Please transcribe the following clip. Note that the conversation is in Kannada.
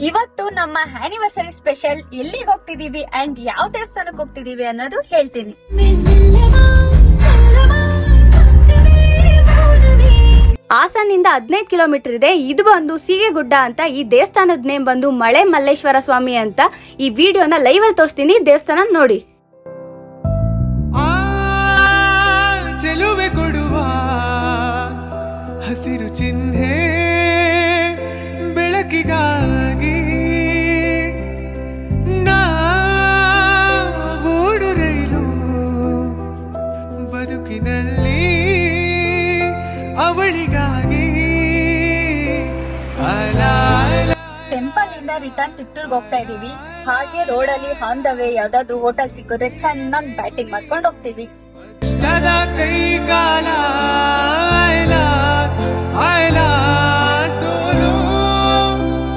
ಇವತ್ತು ನಮ್ಮ ಆನಿವರ್ಸರಿ ಸ್ಪೆಷಲ್ ಎಲ್ಲಿಗೆ ಹೋಗ್ತಿದೀವಿ ಅಂಡ್ ಯಾವ ದೇವಸ್ಥಾನಕ್ಕೆ ಹೋಗ್ತಿದೀವಿ ಅನ್ನೋದು ಹೇಳ್ತೀನಿ. ಹಾಸನಿಂದ 15 ಕಿಲೋಮೀಟರ್ ಇದೆ. ಇದು ಬಂದು ಸೀಗೆಗುಡ್ಡ ಅಂತ. ಈ ದೇವಸ್ಥಾನದ ನೇಮ್ ಬಂದು ಮಳೆ ಮಲ್ಲೇಶ್ವರ ಸ್ವಾಮಿ ಅಂತ. ಈ ವಿಡಿಯೋನ ಲೈವ್ ಅಲ್ಲಿ ತೋರಿಸ್ತೀನಿ, ದೇವಸ್ಥಾನ ನೋಡಿ. ಚೆಲುವೆ ಕೊಡುವ ಹಸಿರು ಚಿಹ್ನೆ ಬೆಳಕಿಗಾಗಿ ಓಡು ರೈಲು ಬದುಕಿನಲ್ಲಿ ಅವಳಿಗಾಗಿ. ಟೆಂಪಲ್ ಇಂದ ರಿಟರ್ನ್ ತಿಪ್ಟೂರ್ಗೆ ಹೋಗ್ತಾ ಇದೀವಿ. ಹಾಗೆ ರೋಡ್ ಅಲ್ಲಿ ಆನ್ ದ ವೇ ಯಾವ್ದಾದ್ರು ಹೋಟೆಲ್ ಸಿಕ್ಕಿದ್ರೆ ಚೆನ್ನಾಗಿ ಬ್ಯಾಟಿಂಗ್ ಮಾಡ್ಕೊಂಡು ಹೋಗ್ತೀವಿ. ಕೈ ಕಾಲ